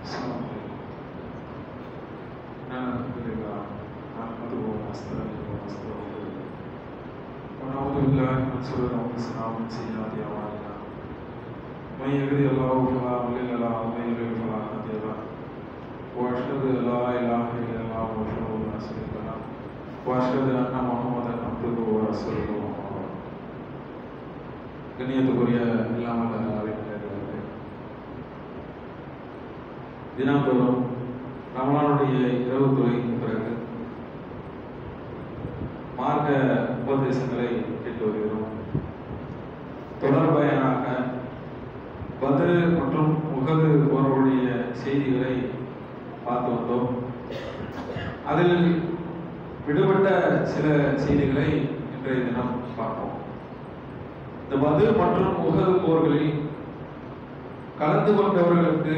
السلام عليكم. الحمد لله نحمده ونستعينه ونستغفره ونعوذ بالله من شرور انفسنا ومن سيئات اعمالنا من يهده الله فلا مضل له ومن يضلل فلا هادي له واشهد ان لا اله الا الله وحده لا شريك له واشهد ان محمدا عبده ورسوله. கண்ணியத்துக்குரிய இல்லாமல் தினந்தோறும் ரமலானுடைய இரவு தொழுகைக்கு பிறகு மார்க்க உபதேசங்களை கேட்டு வருகிறோம். தொடர்பயனாக பத்ர் மற்றும் உஹது போன்றவருடைய செய்திகளை பார்த்து வந்தோம். அதில் விடுபட்ட சில செய்திகளை இன்றைய தினம் பார்ப்போம். இந்த பத்ர் மற்றும் உஹது போர்களில் கலந்து கொண்டவர்களுக்கு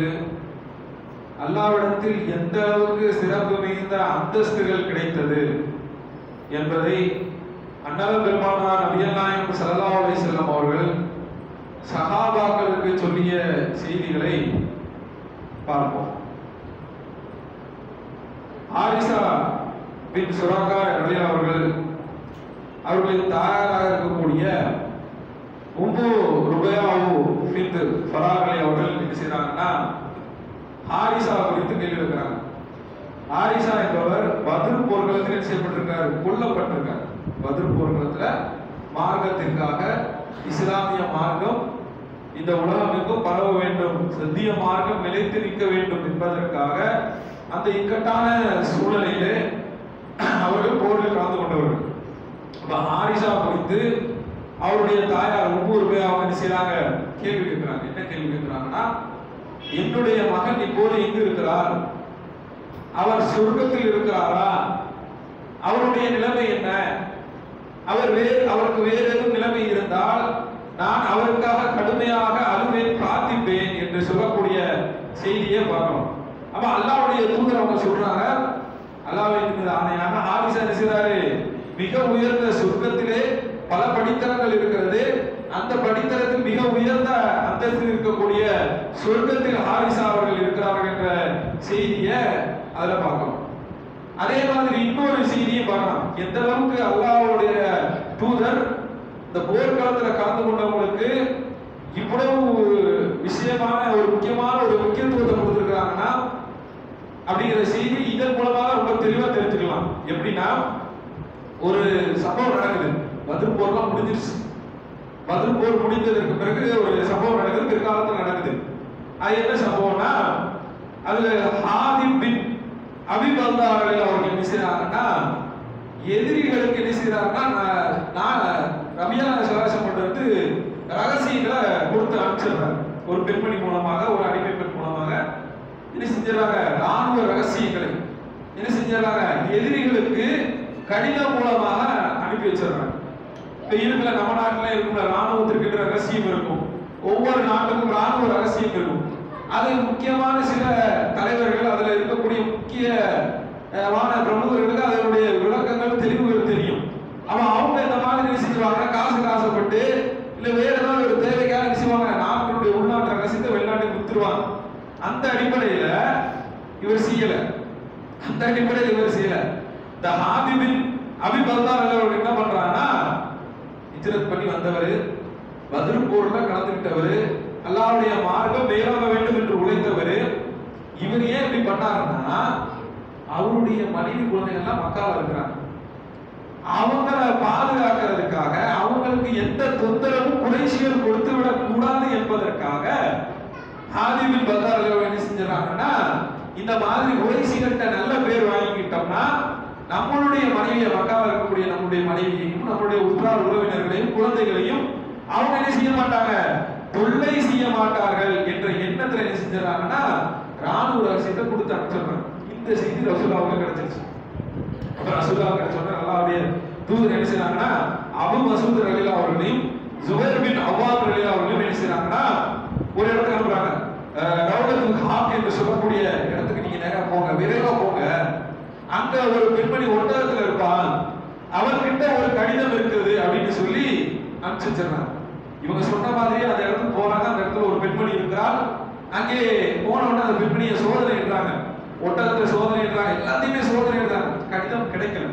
அல்லாஹ்விடத்தில் எந்த அளவுக்கு சிறப்பு மிகுந்த அந்தஸ்துகள் கிடைத்தது என்பதை அன்னல் பெருமானார் நபிகள் நாயகம் ஸல்லல்லாஹு அலைஹி வஸல்லம் அவர்கள் சஹாபாக்களுக்கு சொல்லிய செய்திகளை பார்ப்போம். ஆரிசா பின் சுராகா அவர்களின் தாயாராக இருக்கக்கூடிய உம்மு ருபையாவு பின் ஃபராகலை அவர்கள் என்ன செய்றாங்கன்னா ஆரிசா குறித்து கேள்வி வைக்கிறாங்க. ஆரிசா என்பவர் பத்ர் போர்க்களத்தில் செய்யப்பட்டிருக்கார், கொல்லப்பட்டிருக்கார். பத்ர் போர்க்களத்துல மார்க்கத்திற்காக இஸ்லாமிய மார்க்கம் இந்த உலகமெங்கும் பரவ வேண்டும், சத்திய மார்க்கம் நிலைத்து நிற்க வேண்டும் என்பதற்காக அந்த இக்கட்டான சூழலிலே அவர்கள் போரில் கலந்து கொண்டவர்கள். ஆரிசா குறித்து அவருடைய தாயார் ஒவ்வொரு பேர் அவங்க என்ன செய்யறாங்க, கேள்வி கேட்கிறாங்க. என்ன கேள்வி கேட்கிறாங்கன்னா, என்னுடைய மகன் இப்போது எங்கு இருக்கிறார், அவர் சொர்க்கத்தில் இருக்கிறாரா, அவருடைய நிலைமை என்ன, அவருக்கு வேறு எதுவும் நிலைமை இருந்தால் நான் அவருக்காக கடுமையாக அழுவேன், பிரார்த்திப்பேன் என்று சொல்லக்கூடிய செய்தியை பார்க்கணும். அப்ப அல்லாஹ்வுடைய தூதர் அவங்க சொல்றாங்க, அல்லாஹ்வின் மீது ஆணையாக ஆரிசா என்ன செய்றாரு, மிக உயர்ந்த சொர்க்கத்திலே பல படித்தரங்கள் இருக்கிறது, அந்த படித்தரத்தில் மிக உயர்ந்த அந்தஸ்தில் இருக்கக்கூடிய சொர்க்கத்தில் ஹாரிசா அவர்கள் இருக்கிறார்கள் என்ற செய்தியை அதுல பார்க்கணும். அதே மாதிரி இன்னொரு செய்தியை பார்க்கலாம். எந்த அளவுக்கு அல்லாஹ்வுடைய தூதர் இந்த போர்க்களத்துல கலந்து கொண்டவங்களுக்கு இவ்வளவு விஷயமான ஒரு முக்கியமான ஒரு முக்கியத்துவத்தை கொடுத்திருக்கிறாங்கன்னா அப்படிங்கிற செய்தி இதன் மூலமாக ரொம்ப தெளிவா தெரிஞ்சுக்கலாம். எப்படின்னா, ஒரு சம்பவம் நடக்குது. பத்ர் போர்லாம் முடிஞ்சிருச்சு. பத்ர் போர் முடிந்ததற்கு பிறகு ஒரு சம்பவம் நடக்குது, பிற்காலத்தில் நடக்குது. அது என்ன சம்பவம்னா, அதுல ஹாதிப் பின் அபி பல்தா அவர்கள் என்ன செய்யறாங்கன்னா, எதிரிகளுக்கு என்ன செய்யறாங்கன்னா, நான் ரபியா சலாசம் வந்து ரகசியங்களை கொடுத்து அனுப்பிச்சிடுறாங்க. ஒரு பெண்மணி மூலமாக, ஒரு அடிமை பெண் மூலமாக என்ன செஞ்சிடறாங்க, ராணுவ ரகசியங்களை என்ன செஞ்சிடறாங்க, எதிரிகளுக்கு கடிதம் மூலமாக அனுப்பி வச்சிடறாங்க. இப்ப இருக்கிற நம்ம நாட்டில் இருக்கிற ராணுவத்திற்கு ரகசியம் இருக்கும், ஒவ்வொரு நாட்டுக்கும் ராணுவ ரகசியம் இருக்கும். அது முக்கியமான சில தலைவர்கள், அதுல இருக்கக்கூடிய முக்கியமான பிரமுகர்களுக்கு அதனுடைய விளக்கங்கள் தெளிவுகள் தெரியும். அவன் அவங்க இந்த மாதிரி செஞ்சுவாங்க, காசுக்கு ஆசைப்பட்டு இல்ல வேற ஏதாவது ஒரு தேவைக்காக செய்வாங்க, நாட்டினுடைய உள்நாட்டு ரகசியத்தை வெளிநாட்டுக்கு வித்துருவாங்க. அந்த அடிப்படையில இவர் செய்யல. இந்த ஹாதிபின் அபி பல்தா அவர்கள் என்ன பண்றாங்கன்னா, ஹிஜ்ரத் பண்ணி வந்தவர், பத்ர் போர்ல கலந்துக்கிட்டவர், அல்லாஹ்வுடைய மார்க்கம் மேலாக வேண்டும் என்று உழைத்தவர். இவர் ஏன் இப்படி பண்ணாருன்னா, அவருடைய மனைவி குழந்தைகள் எல்லாம் மக்கால இருக்கிறாங்க. அவங்கள பாதுகாக்கிறதுக்காக, அவங்களுக்கு எந்த தொந்தரவும் குறைஷிகள் கொடுத்து விடக் கூடாது என்பதற்காக ஹாதிபின் பல்தா என்ன செஞ்சாங்கன்னா, இந்த மாதிரி குறைஷிகள்கிட்ட நல்ல பேர் வாங்கிக்கிட்டோம்னா நம்மளுடைய மனைவியை, மக்காவில் இருக்கக்கூடிய நம்முடைய மனைவியையும் நம்முடைய உற்றார் உறவினர்களையும் குழந்தைகளையும் அவங்க என்ன செய்ய மாட்டாங்க, தொல்லை செய்ய மாட்டார்கள் என்ற எண்ணத்துல என்ன செஞ்சாங்கன்னா ராணுவ ரகசியத்தை கொடுத்து அனுப்பிச்சிடுறாங்க. இந்த செய்தி ரசூலுல்லாஹ்வுக்கு கிடைச்சிருச்சு. அப்ப ரசூலுல்லாஹ் கிடைச்சோன்னா அல்லாஹ்வுடைய தூதர் என்ன செய்றாங்கன்னா, அபு மசூத் ரலியல்லாஹு அவர்களையும் ஜுபைர் பின் அவ்வாம் ரலியல்லாஹு அவர்களையும் என்ன செய்றாங்கன்னா ஒரு இடத்துக்கு அனுப்புறாங்க. ரவுலத்துல் ஹாக் என்று சொல்லக்கூடிய இடத்துக்கு நீங்க நேரா போங்க, விரைவா போங்க. அங்க ஒரு பெண்மணி ஒட்டகத்துல இருப்பான், அவர்கிட்ட ஒரு கடிதம் இருக்குது அப்படின்னு சொல்லி அனுப்பிச்சிடுறாங்க. இவங்க சொன்ன மாதிரி அந்த இடத்துக்கு போறாங்க. அந்த இடத்துல ஒரு பெண்மணி இருக்கிறாள். அங்கே போன உடனே அந்த பெண்மணியை சோதனை ஒட்டகத்தை சோதனைடுறாங்க, எல்லாத்தையுமே சோதனைடுறாங்க, கடிதம் கிடைக்கல.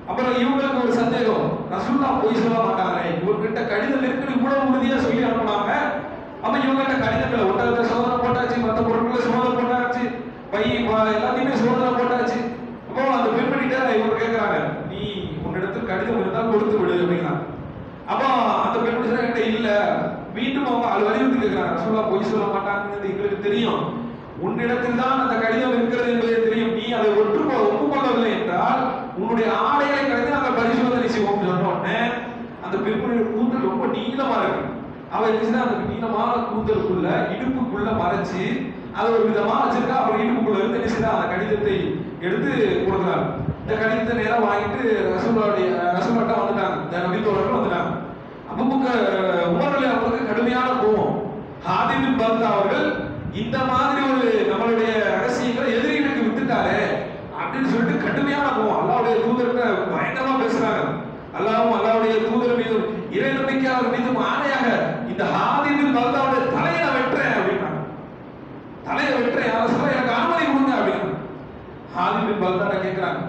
அப்புறம் இவங்களுக்கு ஒரு சந்தேகம், ரசூலுல்லாஹ் பொய் சொல்ல மாட்டாங்களே, இவர்கிட்ட கடிதம் இருக்குன்னு இவ்வளவு உறுதியா சொல்லி அனுப்புனாங்க. அப்ப இவங்ககிட்ட கடிதங்களை, ஒட்டகத்தை சோதனை போட்டாச்சு, மற்ற பொருட்களை சோதனை போட்டாச்சு, பை எல்லாத்தையுமே சோதனை போட்டாச்சு. அப்போ அந்த பெண்மணிட்ட இவங்க கேட்கிறாங்க, நீ உன்னிடத்தில் கடிதம் இருந்தால் கொடுத்து விடு அப்படிங்கிறாங்க. அப்போ அந்த பெண்மணி சொன்னா இல்ல, மீண்டும் அவங்க அது வலியுறுத்தி கேட்கிறாங்க, ரசூலுல்லாஹ் பொய் சொல்ல மாட்டாங்கன்னு எங்களுக்கு தெரியும், உன்னிடத்தில் தான் அந்த கடிதம் இருக்கிறது என்பதை தெரியும், நீ அதை ஒப்புக்கொள்ளவில்லை என்றால் உன்னுடைய ஆடைகளை கடிந்து நாங்கள் பரிசோதனை செய்வோம் சொன்ன உடனே அந்த பெண்மணியோட கூந்தல் ரொம்ப நீளமா இருக்கு. அவ என்ன அந்த நீளமான கூந்தலுக்குள்ள இடுப்புக்குள்ள மறைச்சு அதை ஒரு விதமா வச்சிருக்கா. அப்புறம் இடுப்புக்குள்ள இருந்து என்ன அந்த கடிதத்தை எடுத்து கொடுக்குறாங்க. இந்த கடிதத்தை நேரம் வாங்கிட்டு ரசூலுல்லாஹ் வந்துட்டாங்க, இந்த நபித்தோழர்கள் வந்துட்டாங்க. அப்போ உமர் அலி அவர்களுக்கு கடுமையான கோபம். ஹாதிப் பின் பல்தா அவர்கள் இந்த மாதிரி ஒரு நம்மளுடைய ரகசியங்களை எதிரிகளுக்கு விட்டுட்டாரு அப்படின்னு சொல்லிட்டு கடுமையான கோபம். அல்லாஹ்வுடைய தூதர்கிட்ட பயங்கரமா பேசுறாங்க. அல்லாஹ்வும் அல்லாஹ்வுடைய தூதர் மீது இறை நம்பிக்கையாளர் மீது ஆணையாக இந்த ஹாதிப் பின் பல்தாவுடைய தலையை நான் வெட்டுறேன் அப்படின்னாங்க. தலையை வெட்டுறேன், யாரும் சொல்ல எனக்கு அனுமதி கொடுங்க அப்படின்னு. ஹாதிப் பின் பல்தாட்ட கேட்கிறாங்க,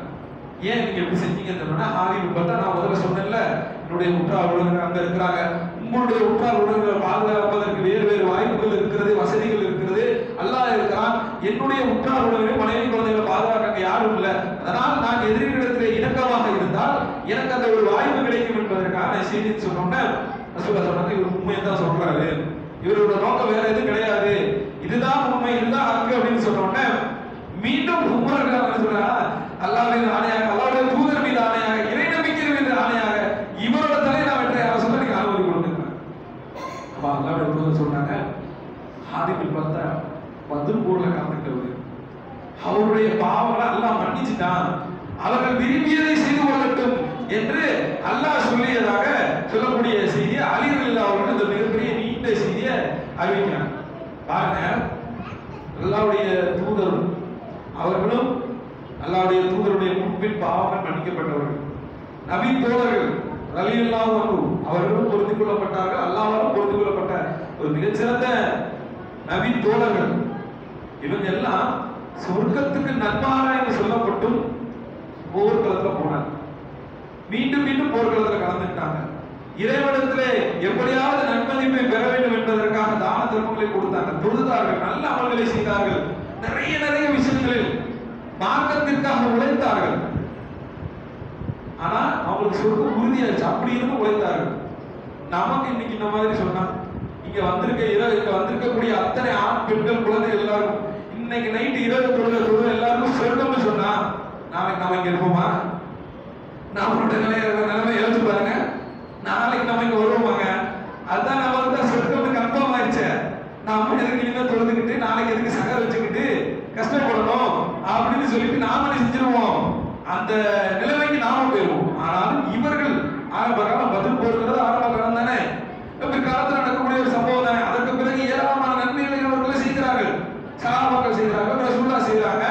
ஏன் நீங்க எப்படி செஞ்சீங்கன்னு சொன்னா, ஹாதிப் பின் பல்தா நான் முதல்ல சொன்னேன்ல, என்னுடைய உற்றார் உறவினர் அங்க இருக்கிறாங்க, உங்களுடைய உற்றார் உறவினரை பாதுகாப்பதற்கு வேறு வேறு வாய்ப்புகள் இருக்கிறது, வசதிகள் இருக்கிறது, அல்லாஹ் இருக்கிறான், என்னுடைய உற்றார் உறவினர் மனைவி குழந்தைகளை பாதுகாக்க யாரும் இல்லை, அதனால் நான் எதிரிகளிடத்திலே இணக்கமாக இருந்தால் எனக்கு அந்த ஒரு வாய்ப்பு கிடைக்கும் என்பதற்காக நான் செய்தி சொன்னோம்னா ரசூலுல்லாஹ் சொன்னாங்க, இவர் உண்மையை தான் சொல்றாரு, இவரோட நோக்கம் வேற எதுவும் கிடையாது, இதுதான் உண்மை, இதுதான் ஹக்கு அப்படின்னு சொன்னோம்னா மீண்டும் உமர் சொல்றாங்க, அல்லாஹ்வின் ஆணையாக, அல்லாஹ்வுடைய தூதர் மீது ஆணையாக, இறை நம்பிக்கை மீது ஆணையாக இவரோட தலையை நான் வெட்டுறேன், யாரும் சொல்ல நீங்க அனுமதி கொடுங்க. அப்ப அல்லாஹ்வுடைய தூதர் சொன்னாங்க, ஹாதிப் பின் பல்தா பதில் போர்ல கலந்துக்கிறவர், அவருடைய பாவங்களை அல்லாஹ் மன்னிச்சுட்டான், அவர்கள் விரும்பியதை செய்து கொள்ளட்டும் என்று அல்லாஹ் சொல்லியதாக சொல்லக்கூடிய செய்தியை அலி ரலியல்லாஹு அவர்கள் இந்த மிகப்பெரிய நீண்ட செய்தியை அறிவிக்கிறாங்க. பாருங்க, அல்லாஹ்வுடைய தூதர் அவர்களும் அல்லாஹ்வுடைய தூதருடைய முன்பின் பாவங்கள் மன்னிக்கப்பட்டவர்கள், நபி தோழர்கள் ரலியல்லாஹு அன்ஹு அவர்களும் பொருந்திக் கொள்ளப்பட்டார்கள், அல்லாஹ்வாலும் பொருந்திக் கொள்ளப்பட்ட ஒரு மிகச்சிறந்த நபி தோழர்கள். இவங்க எல்லாம் சொர்க்கத்துக்கு நன்மாரா என்று சொல்லப்பட்டும் போர்க்களத்துல போனாங்க, மீண்டும் மீண்டும் போர்க்களத்துல கலந்துட்டாங்க, இறைவனத்திலே எப்படியாவது நன்மதிப்பை பெற வேண்டும் என்பதற்காக தான தர்மங்களை கொடுத்தாங்க, தொழுதார்கள், நல்ல அமல்களை செய்தார்கள், நிறைய நிறைய விஷயங்களில் மார்க்கத்திற்காக உழைத்தார்கள். ஆனா அவங்களுக்கு சொர்க்கம் உறுதியாச்சு, அப்படி இருந்து உழைத்தார்கள். நமக்கு இன்னைக்கு இந்த மாதிரி சொன்னா, இங்க வந்திருக்கக்கூடிய அத்தனை ஆண் பெண்கள் குழந்தைகள் எல்லாரும் இன்னைக்கு நைட்டு இரவு தொழுகை எல்லாருக்கும் சொர்க்கம்னு சொன்னா நாளைக்கு நம்ம இங்க இருப்போமா? நம்மளோட நிலைமை யோசிச்சு பாருங்க, நாளைக்கு நம்ம இங்க வருவோமாங்க? அதுதான் நம்ம வந்து சொர்க்கம் கன்ஃபார்ம் ஆயிடுச்சு. நாம எதுக்கு இனிமே தொழுதுகிட்டு நாளைக்கு எதுக்கு சகர் வச்சுக்கிட்டு கஷ்டப்படணும் அப்படின்னு சொல்லிட்டு நாம செஞ்சிருவோம், அந்த நிலைமைக்கு நாம போயிருவோம். ஆனாலும் இவர்கள் ஆரம்ப காலம் பதில் போடுறது ஆரம்ப காலம் தானே, பிற்காலத்தில் நடக்கக்கூடிய ஒரு சம்பவம் தானே. அதற்கு பிறகு ஏராளமான நன்மைகளை அவர்கள் செய்கிறார்கள், சஹாபாக்கள் செய்கிறார்கள், ரசூலுல்லாஹ் செய்கிறாங்க.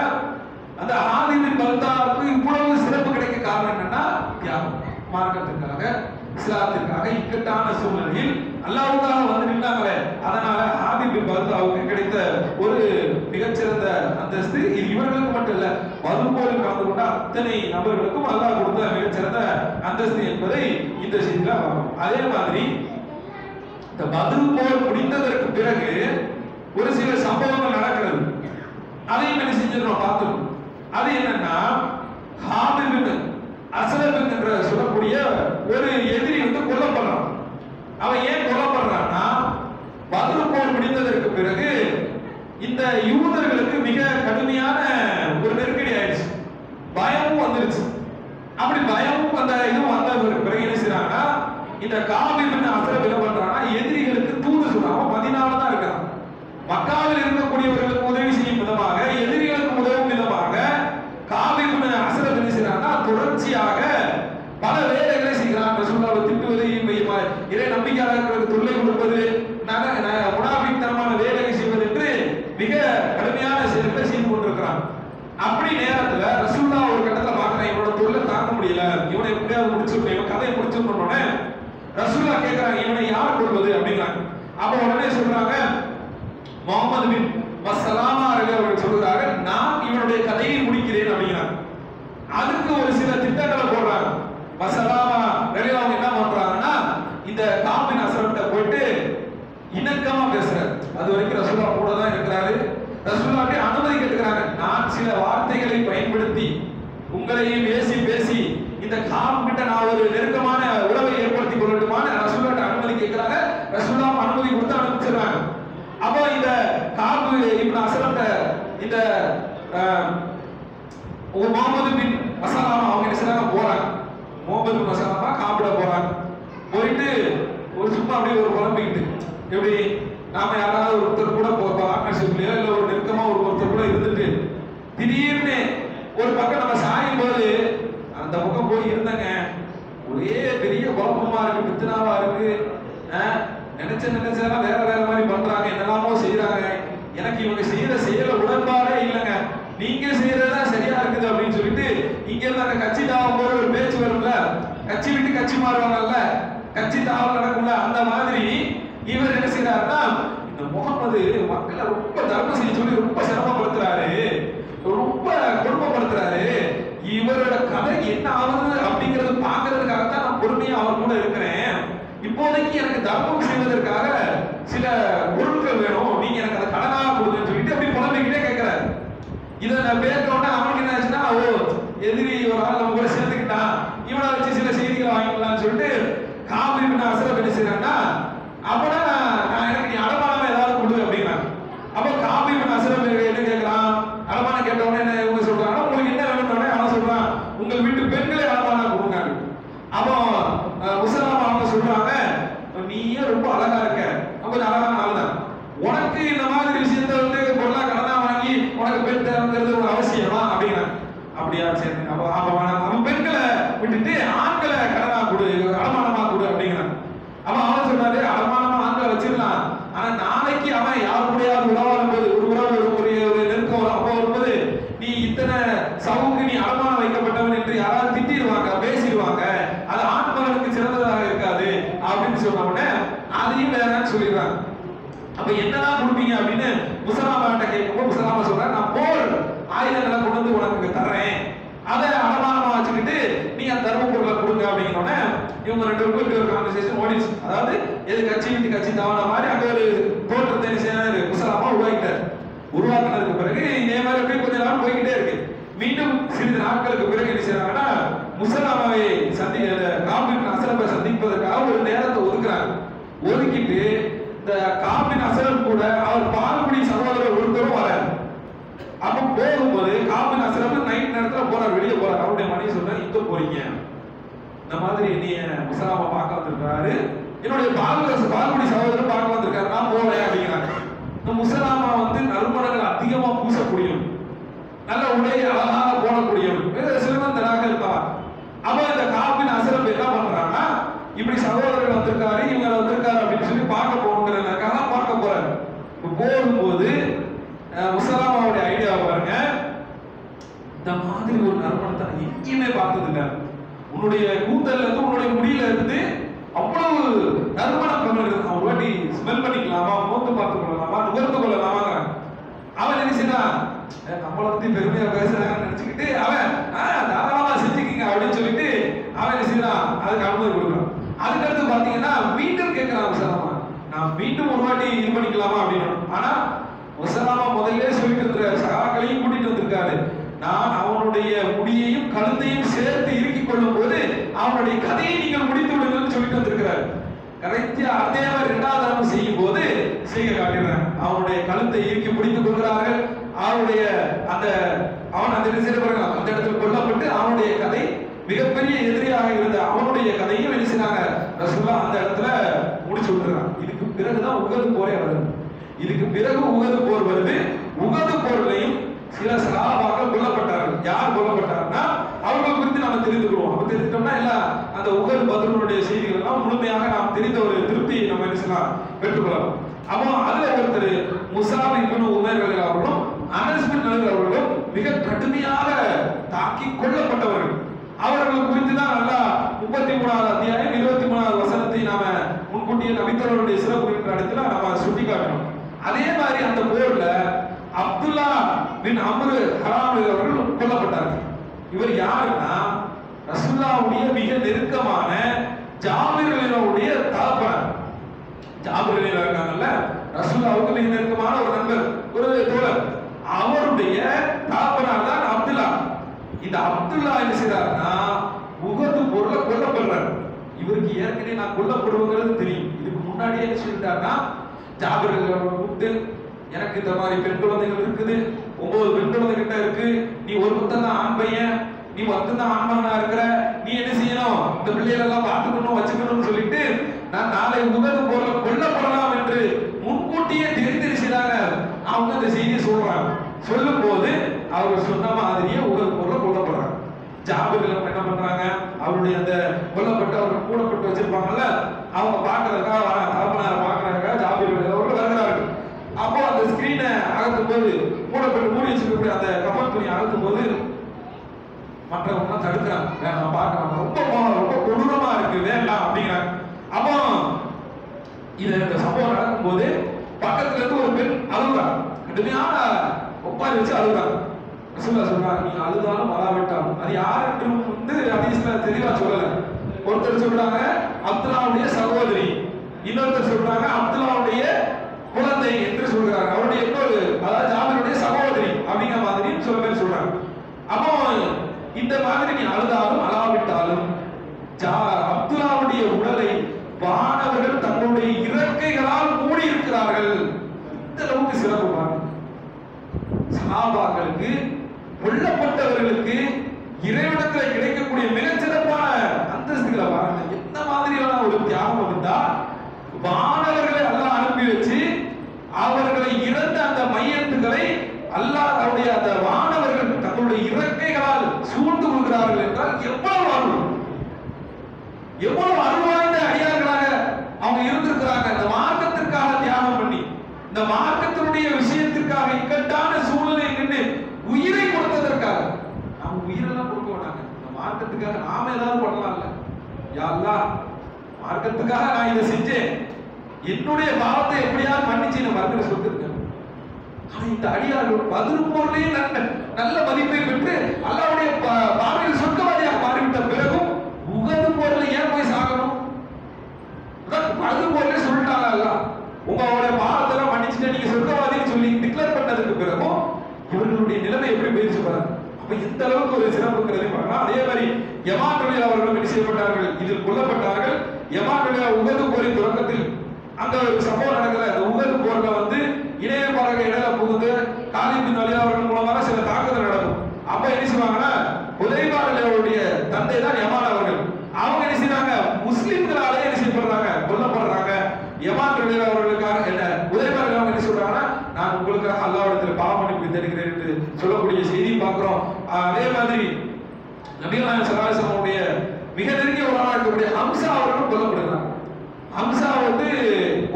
அந்த ஹாதிப் பின் பல்தாவுக்கு இவ்வளவு சிறப்பு கிடைக்க காரணம் என்னன்னா தியாகம், மார்க்கத்திற்காக, இஸ்லாத்திற்காக இக்கட்டான சூழ்நிலையில் அல்லாஹ்வுக்காக வந்து நின்றாங்களே, அதனால ஹாதிப் பின் பல்தாவுக்கு கிடைத்த ஒரு மிகச்சிறந்த அந்தஸ்து இது இவர்களுக்கு மட்டும் இல்ல, மதுபோரில் கலந்து கொண்ட அத்தனை நபர்களுக்கும் அல்லாஹ் கொடுத்த மிகச்சிறந்த அந்தஸ்து என்பதை இந்த செய்தியில பார்க்கணும். அதே மாதிரி இந்த பத்ர் போர் முடிந்ததற்கு பிறகு ஒரு சில சம்பவங்கள் நடக்கிறது, அதையும் என்ன செஞ்சிடணும் பார்த்துக்கணும். அது என்னன்னா, ஹாதிப் பின் அஸ்லப் என்ற சொல்லக்கூடிய ஒரு எதிரி வந்து கொல்லப்படுறான். அவன் ஏன் கொல்லப்படுறான்னா, பத்ர் போர் முடிந்ததற்கு பிறகு இந்த யூதர்களுக்கு மிக கடுமையான ஒரு நெருக்கடி ஆயிடுச்சு, பயமும் வந்துருச்சு. அப்படி பயமும் அந்த இதுவும் வந்த பிறகு என்ன செய்யறாங்கன்னா, இந்த காபிப் பின் அஸ்லப் என்ன பண்றான்னா, எதிரிகளுக்கு தூது சொல்றான். மதீனாவுல தான் இருக்கான், மக்காவில் இருக்கக்கூடியவர்களுக்கு உதவி செய்யும் விதமாக, எதிரிகளுக்கு உதவும் விதமாக காபிப் பின் அஸ்லப் என்ன செய்யறான்னா, தொடர்ச்சியாக பல வேலைகளை செய்கிறான். ரசூலுல்லாஹ்வை திட்டுவது, இறை நம்பிக்கையாளர்களுக்கு தொல்லை கொடுப்பது, முனாஃபிக்தனமான வேலைகளை செய்வது என்று மிக கடுமையான செயல்களை செய்து கொண்டிருக்கிறான். அப்படி நேரத்துல ரசூலுல்லாஹ் ஒரு கட்டத்துல பார்க்கறேன், இவனோட தொல்லை தாங்க முடியல, இவனை எப்படியாவது முடிச்சிடணும், இவன் கதையை முடிச்சிடணும்னு ரசூலுல்லாஹ் கேட்கிறாங்க, இவனை யார் கொள்வது அப்படிங்கிறாங்க. அப்ப உடனே சொல்றாங்க, முஹம்மது பின் மஸ்லமா அவர்கள் சொல்கிறார்கள், நான் இவனுடைய என்னுடைய கதையை முடிக்கிறேன் அப்படிங்கிறாங்க. அதுக்கு ஒரு சில திட்டங்களை போடுறாங்க. மசலாமா அவங்க என்ன பண்றாங்கன்னா, இந்த காபின் அஸ்ரம்ட்ட போயிட்டு இணக்கமா பேசுறாரு. அது வரைக்கும் ரசூலா கூட தான் இருக்கிறாரு. ரசூலுல்லாஹ்வே அனுமதி கேட்கிறாங்க. நான் சில வார்த்தைகளை பயன்படுத்தி உங்களையும் பேசி பேசி இந்த காப் கிட்ட நான் ஒரு நெருக்கமான உறவை ஏற்படுத்திக் கொள்ளட்டுமான ரசூலுல்லாஹ்ட்ட அனுமதி கேட்கிறாங்க. ரசூலுல்லாஹ் அனுமதி கொடுத்து அனுப்பிச்சிடுறாங்க. அப்போ இந்த காப் இப்னு அஸ்ரம்ட்ட இந்த முகமது பின் மசலாமா அவங்க என்ன செய்றாங்க, போறாங்க. முகமது பின் மசலாமா காப்பிட போறாங்க. போயிட்டு ஒரு சும்மா அப்படியே ஒரு குழம்பிக்கிட்டு, எப்படி நாம யாராவது ஒருத்தர் கூட பார்ட்னர்ஷிப்லயோ இல்ல ஒரு நெருக்கமா ஒருத்தர் கூட இருந்துட்டு திடீர்னு ஒரு பக்கம் நம்ம சாயும் போது அந்த பக்கம் போய் இருந்தங்க, ஒரே பெரிய குழப்பமா இருக்கு, பித்தனாவா இருக்கு, நினைச்சதெல்லாம் வேற வேற மாதிரி பண்றாங்க, என்னெல்லாமோ செய்யறாங்க, எனக்கு இவங்க செய்யற செயல உடன்பாடே இல்லைங்க, நீங்க செய்யறதுதான் சரியா இருக்குது அப்படின்னு சொல்லிட்டு இங்க இருந்து அந்த கட்சி தாவம் போற ஒரு பேச்சு வரும்ல, கட்சி விட்டு கட்சி மாறுவாங்கல்ல, கட்சி தாவல் நடக்கும்ல, அந்த மாதிரி இவர் என்ன செய்யறாருன்னா, இந்த முகமது மக்களை ரொம்ப தர்மம் செய்ய சொல்லி ரொம்ப சிரமப்படுத்துறாரு, ரொம்ப கொடுமைப்படுத்துறாரு, இவரோட கதை என்ன ஆகுது அப்படிங்கறது பாக்குறதுக்காகத்தான் நான் பொறுமையா அவர் கூட இருக்கிறேன். இப்போதைக்கு எனக்கு தர்மம் செய்வதற்காக சில பொருட்கள் வேணும், நீங்க எனக்கு அதை கடனாக கொடுங்கன்னு சொல்லிட்டு அப்படி புலம்பிக்கிட்டே கேட்கிறாரு. இதை நான் பேசணும்னா அவனுக்கு என்ன ஆச்சுன்னா, ஓ எதிரி ஒரு ஆள் நம்ம கூட சேர்ந்துக்கிட்டான், இவனை வச்சு சில செய்திகளை வாங்கிக்கலாம்னு சொல்லிட்டு காபி இப்னு அஸ்ரம் என்ன செய்யறாங்கன்னா, அப்பனா நான் எனக்கு நீ அடமானமா ஏதாவது கொடு அப்படிங்கிறாங்க. அப்போ காபி இப்னு அஸ்ரம் என்ன கேட்கறான், அடமானம் கேட்ட உடனே என்ன இவங்க சொல்றாங்கன்னா, உங்களுக்கு என்ன வேணும்னு அவன் சொல்றான், உங்கள் வீட்டு பெண்களே அடமானம் கொடுங்க. அப்போ முசலாமா அவங்க சொல்றாங்க, நீயே ரொம்ப அழகா இருக்க, கொஞ்சம் அழகான ஆள் தான், உனக்கு இந்த மாதிரி விஷயத்த வந்து பொருளா கடனா வாங்கி உனக்கு பெண் தேவைங்கிறது ஒரு அவசியமா அப்படிங்கிறாங்க. அப்படியா, சரி, அவன் பெண்களை விட்டுட்டு ஆண்களை கடனா கொடு, அடமானமா கொடு அப்படிங்கிறாங்க. அவன் சொன்னாரு, அடமானமா ஆண்களை வச்சிடலாம், ஆனா நாளைக்கு அவன் யாரு கூடயாவது உறவாடும் போது ஒரு உறவு ஒரு நெருக்கம் அப்போ வரும்போது நீ இத்தனை சவுக்கு நீ அடமானம் வைக்கப்பட்டவன் என்று யாராவது திட்டிடுவாங்க, பேசிடுவாங்க, அது ஆண் மகனுக்கு சிறந்ததாக இருக்காது அப்படின்னு சொன்ன உடனே அதையும் வேறன்னு சொல்லிடுறாங்க. அப்ப என்னதான் கொடுப்பீங்க அப்படின்னு முசலாமாட்ட கேட்கும்போது முசலாமா சொல்றாங்க, நான் போர் ஆயுதங்களை கொண்டு வந்து உனக்கு தர்றேன், அதை அடமானமா வச்சுக்கிட்டு நீ அந்த தர்ம பொருளை கொடுங்க அப்படிங்கிறோன்னே இவங்க ரெண்டு பேருக்கு ஒரு கான்வர்சேஷன் ஓடிச்சு. அதாவது எது கட்சி விட்டு கட்சி தவணை மாதிரி அங்க ஒரு தோற்றத்தை முசலாமா உருவாக்குனதுக்கு பிறகு இதே மாதிரி அப்படியே கொஞ்ச நாள் போய்கிட்டே இருக்கு. மீண்டும் சிறிது நாட்களுக்கு பிறகு என்ன செய்யறாங்கன்னா, முசலாமாவை காபி இப்னு அஸ்ரமை சந்திப்பதற்காக ஒரு நேரத்தை ஒதுக்குறாங்க. ஒதுக்கிட்டு இந்த காபி இப்னு அஸ்ரம் கூட அவர் பால்குடி சகோதரர் ஒருத்தரும் வராரு. அப்ப போகும்போது காபி இப்னு அஸ்ரம் நைட் நேரத்துல போறாரு, வெளியே போறாரு. அவருடைய மனைவி சொல்றாரு, இங்க போறீங்க, இந்த மாதிரி என்னைய முசலாமா பார்க்க வந்திருக்காரு, என்னுடைய பால்குடி சகோதரர் பார்க்க வந்திருக்காரு, நான் போறேன் அப்படிங்கிறாங்க. இந்த முசலாமா வந்து நறுமணங்கள் அதிகமா பூசக்கூடியவன், நல்ல உடை அழகாக போடக்கூடியவன், சிறுவந்தனாக இருப்பார். அப்ப இந்த காபி இப்னு அஸ்ரம் என்ன பண்றாங்கன்னா, இப்படி சகோதரர்கள் வந்திருக்காரு, இவங்க வந்திருக்காரு அப்படின்னு சொல்லி பார்க்க போகணுங்கிறதுக்காக பார்க்க போறாரு. போகும்போது முசலாமாவுடைய ஐடியா பாருங்க, இந்த மாதிரி ஒரு நறுமணத்தை நான் எங்கேயுமே பார்த்தது இல்லை, உன்னுடைய கூந்தல்ல இருந்து உன்னுடைய முடியில இருந்து அவ்வளவு நறுமணம் இருக்கு, ஒரு வாட்டி ஸ்மெல் பண்ணிக்கலாமா, மூத்து பார்த்து கொள்ளலாமா, நுகர்ந்து கொள்ளலாமா. அவன் என்ன செய்யறான், நம்மளை பத்தி பெருமையா பேசுறாங்கன்னு நினைச்சுக்கிட்டு அவன் தாராளமா செஞ்சுக்கிங்க அப்படின்னு சொல்லிட்டு அவன் என்ன செய்யறான், அதுக்கு அனுமதி கொடுக்குறான். அதுக்கடுத்து பாத்தீங்கன்னா மீண்டும் கேட்கிறான் முசலாமா, நான் மீண்டும் ஒரு வாட்டி இது பண்ணிக்கலாமா அப்படின்னு. ஆனா முசலாமா முதல்ல சொல்லிட்டு இருக்கிற சகாக்களையும் கூட்டிட்டு வந்திருக்காரு, நான் அவனுடைய முடியையும் கழுத்தையும் சேர்த்து இறுக்கிக் கொள்ளும் போது அவனுடைய கதையை நீங்கள் முடித்து விடுங்கன்னு சொல்லிட்டு வந்திருக்கிறார். கரெக்டா அதே மாதிரி இரண்டாவது தடவை செய்யும் போது செய்ய காட்டுறாங்க, அவனுடைய கழுத்தை இறுக்கி பிடித்துக் கொள்கிறார்கள். அவனுடைய அந்த இடத்துல கொல்லப்பட்டு அவனுடைய கதை மிகப்பெரிய எதிரியாக இருந்த அவனுடைய கதையும் என்ன செய்றாங்க, ரசூலுல்லாஹ் அந்த இடத்துல முடிச்சு விட்டுறாங்க. இதுக்கு பிறகுதான் உகது போரே வருது. இதுக்கு பிறகு உகது போர் வருது. உகது போர்லையும் சில சஹாபாக்கள் கொல்லப்பட்டார்கள். யார் கொல்லப்பட்டாங்கன்னா அவர்கள் குறித்து நாம தெரிந்துக்கிறோம். அப்ப தெரிஞ்சிட்டோம்னா எல்லாம் அந்த உகது பத்ருடைய செய்திகள் எல்லாம் முழுமையாக நாம் தெரிந்த ஒரு திருப்தியை நம்ம என்ன செய்யலாம், பெற்றுக்கொள்ளலாம். அப்போ அதுல ஒருத்தர் முஸாப் இப்னு உமைர் அவர்களும் அனஸ் பின் மாலிக் அவர்களும் மிக கடுமையாக தாக்கி கொல்லப்பட்டவர்கள். அவர்கள் குறித்து தான் நல்லா 33வது அத்தியாயம் 23வது வசனத்தை நாம முன்கூட்டியே நபித்தோருடைய சிறப்பு என்ற இடத்துல நம்ம சுட்டி காட்டணும். அதே மாதிரி அந்த போர்ல அப்துல்லா பின் அம்ரு ஹராம் அவர்கள் கொல்லப்பட்டார்கள். இவர் யாருன்னா ரசூலுல்லாஹ்வுடைய மிக நெருக்கமான ஜாபிர் ரலியல்லாஹுடைய தகப்பனார். ஜாபிர் ரலியல்லாஹு இருக்காங்கல்ல, ரசூலுல்லாஹ்வுக்கு மிக நெருக்கமான ஒரு நண்பர், ஒரு தோழர். அவருடைய தகப்பனார் தான் அப்துல்லா. இந்த அப்துல்லா என்ன செய்றாருன்னா உஹது போர்ல கொல்லப்படுறார். இவருக்கு ஏற்கனவே நான் கொல்லப்படுவங்கிறது தெரியும். இதுக்கு முன்னாடியே என்ன சொல்லிட்டாருன்னா ஜாபிர் ரலியல்லாஹு கூப்பிட்டு, எனக்கு இந்த மாதிரி பெண் குழந்தைகள் இருக்குது, 9 பெண் குழந்தை கிட்ட இருக்கு, நீ ஒரு புத்தம் தான் ஆண் பையன், நீ மட்டும்தான் ஆண்மகனா இருக்கிற, நீ என்ன செய்யணும், இந்த பிள்ளைகள் எல்லாம் பார்த்துக்கணும் வச்சுக்கணும்னு சொல்லிட்டு நான் நாளை உகது போல கொல்லப்படலாம் என்று முன்கூட்டியே தெரிந்திருச்சாங்க. அவங்க இந்த செய்தியை சொல்றாங்க. சொல்லும் போது அவர் சொன்ன மாதிரியே உகது போல கொல்லப்படுறாங்க. ஜாபிர்கள் என்ன பண்றாங்க, அவருடைய அந்த கொல்லப்பட்டு அவர்கள் கூடப்பட்டு வச்சிருப்பாங்கல்ல, அவங்க பாக்குறதுக்காக தகப்பனாரை பாக்குறதுக்காக ஜாபிர்கள் அவர்கள் வருகிறார்கள். அப்போ அந்த ஸ்கிரீனை அகற்றும் போது மூடப்பட்டு மூடி வச்சிருக்கக்கூடிய அந்த கப்பல் துணி அகற்றும் போது மற்றவங்க தடுக்கிறாங்க, வேணாம் பார்க்கலாம், ரொம்ப கொடூரமா இருக்கு, வேண்டாம் அப்படிங்கிறாங்க. அப்போ இந்த சம்பவம் நடக்கும் போது பக்கத்துல இருந்து ஒரு பெண் அழுகுறாங்க, கடுமையான ஒப்பாரி வச்சு அழுகுறாங்க. ரசூலுல்லாஹ் சொல்றாங்க, நீங்க அழுதாலும் அழாவிட்டாலும் அது யார் என்று ஹதீஸ்ல தெளிவா சொல்லல. ஒருத்தர் சொல்றாங்க அப்துல்லாவுடைய சகோதரி, இன்னொருத்தர் சொல்றாங்க அப்துல்லாவுடைய குழந்தை என்று சொல்றாங்க. அவருடைய இன்னொரு, அதாவது ஜாபிருடைய சகோதரி அப்படிங்கிற மாதிரி சில பேர் சொல்றாங்க. அப்போ இந்த மாதிரி நீ அழுதாலும் அழாவிட்டாலும் அப்துல்லாவுடைய உடலை வானவர்கள் தங்களுடைய இறக்கைகளால் மூடி இருக்கிறார்கள். இந்த அளவுக்கு சிறப்பு பாருங்க. சஹாபாக்களுக்கு, கொல்லப்பட்டவர்களுக்கு இறைவனத்தில் கிடைக்கக்கூடிய மிகச்சிறப்பான அந்தஸ்துகளை பாருங்க. எந்த மாதிரியான ஒரு தியாகம் இருந்தா வானவர்களை அல்லாஹ் அனுப்பி வச்சு அவர்களை இறந்த அந்த மையத்துகளை அல்லாஹ் அவருடைய அந்த வானவர்கள் தங்களுடைய இறக்கைகளால் சூழ்ந்து கொள்கிறார்கள் என்றால் எவ்வளவு அருள்வாய்ந்த அடியார்களாக அவங்க இருந்திருக்கிறாங்க. இந்த மார்க்கத்திற்காக தியாகம் பண்ணி, இந்த மார்க்கத்தினுடைய விஷயத்திற்காக இக்கட்டான சூழ்நிலை நின்று உயிரை கொடுத்ததற்காக. நம்ம உயிரெல்லாம் கொடுக்க வேண்டாங்க, இந்த மார்க்கத்துக்காக நாம ஏதாவது பண்ணலாம்ல. யா அல்லாஹ், மார்க்கத்துக்காக நான் இதை செஞ்சேன், என்னுடைய பாவத்தை எப்படியாவது மன்னிச்சு நான் மறந்துட சொல்லிருக்கேன். இந்த அடியார்கள் பதில் போர்லயே நல்ல மதிப்பை பெற்று அல்லாஹ்வுடைய பார்வையில் சொர்க்கவாதியாக மாறிவிட்ட பிறகும் உகது போர்ல ஏன் போய் சாகணும்? பதில் போர்ல சொல்லிட்டாங்க அல்லாஹ், உங்களுடைய பாவத்தெல்லாம் மன்னிச்சுட்டு நீங்க சொர்க்கவாதின்னு சொல்லி டிக்ளேர் பண்ணதுக்கு பிறகும் இவர்களுடைய நிலைமை எப்படி போயிடுச்சு பாருங்க. அப்ப இந்த அளவுக்கு ஒரு சிறப்புங்கிறதை பார்க்கலாம். அதே மாதிரி யமான் ரலியல்லாஹு அவர்கள் என்ன செய்யப்பட்டார்கள், இதில் கொல்லப்பட்டார்கள். யமான் ரலியல்லாஹு உகது போரின் தொடக்கத்தில் அந்த ஒரு சம்பவம் நடக்கல. அந்த உகது போர்ல வந்து இணையப்பாளக இடையில புகுந்து காலித் பின் வலீத் அவர்கள் மூலமாக சில தாக்குதல் நடக்கும். அப்ப என்ன செய்வாங்கன்னா ஹுதைபா ரலியல்லாஹுடைய தந்தை தான் யமான் அவர்கள். அவங்க என்ன செய்றாங்க, முஸ்லிம்களாலே என்ன செய்யப்படுறாங்க, கொல்லப்படுறாங்க. யமான் ரலியல்லாஹு அவர்களுக்காக என்ன ஹுதைபா ரலியல்லாஹு என்ன சொல்றாங்கன்னா, நான் உங்களுக்காக அல்லாஹ்விடத்தில் பாவ மன்னிப்பு தேடுகிறேன் என்று சொல்லக்கூடிய செய்தி பார்க்கிறோம். அதே மாதிரி நபிகள் நாயகம் ஸல்லல்லாஹு அலைஹி வஸல்லம் மிக நெருங்கிய உறவாக இருக்கக்கூடிய ஹம்சா அவர்களும் கொல்லப்படுகிறார். ஹம்சா வந்து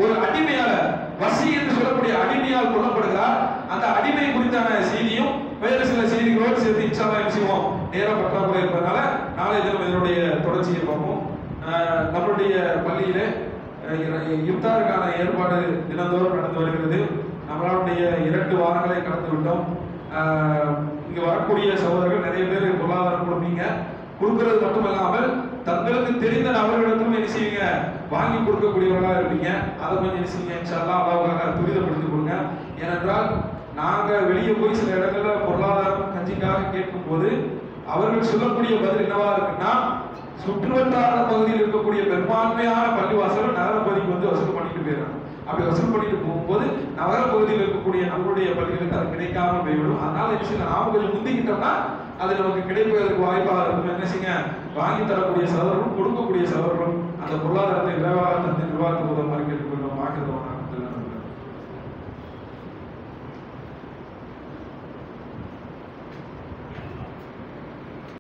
ஒரு அடிமையால, வசி என்று சொல்லக்கூடிய அடிமையால் கொல்லப்படுகிறார். அந்த அடிமை குறித்தான செய்தியும் வேறு சில செய்திகளோடு சேர்த்து இன்ஷா அல்லாஹ் செய்வோம். நேரம் பற்றாக்குறை இருப்பதனால நாளை தினம் இதனுடைய தொடர்ச்சியை பார்ப்போம். நம்மளுடைய பள்ளியிலே இஃப்தாருக்கான ஏற்பாடு தினந்தோறும் நடந்து வருகிறது. நம்மளுடைய 2 வாரங்களை கடந்து விட்டோம். இங்க வரக்கூடிய சகோதரர்கள் நிறைய பேர் பொருளாதாரம் கொடுப்பீங்க. கொடுக்கிறது மட்டுமல்லாமல் தங்களுக்கு தெரிந்த நபர்களிடத்தும் என்ன செய்வீங்க, வாங்கி கொடுக்கக்கூடியவர்களாக இருப்பீங்க. அதை கொஞ்சம் என்ன செய்வீங்க, இன்ஷா அல்லாஹ் அல்லாஹ்வுக்காக துரிதப்படுத்திக் கொடுங்க. ஏனென்றால் நாங்க வெளியே போய் சில இடங்கள்ல பொருளாதாரம் கஞ்சிக்காக கேட்கும் போது அவர்கள் சொல்லக்கூடிய பதில் என்னவா இருக்குன்னா, சுற்றுவட்டார பகுதியில் இருக்கக்கூடிய பெரும்பான்மையான பள்ளிவாசல் நகர பகுதிக்கு வந்து வசூல் பண்ணிட்டு போயிடறாங்க. அப்படி வசூல் பண்ணிட்டு போகும்போது நகர பகுதியில் இருக்கக்கூடிய நம்மளுடைய பள்ளிகளுக்கு அது கிடைக்காம போய்விடும். அதனால என்ன செய்யலாம், நாம கொஞ்சம் முந்திக்கிட்டோம்னா அது நமக்கு கிடைப்பதற்கு வாய்ப்பாக இருக்கும். என்ன செய்யுங்க, வாங்கி தரக்கூடிய சகோதரர்களும் கொடுக்கக்கூடிய சகோதரர்களும் அந்த பொருளாதாரத்தை விரைவாக தந்து நிர்வாகத்துக்கு உதவுமாறு கேட்டுக்கொள்வோம்.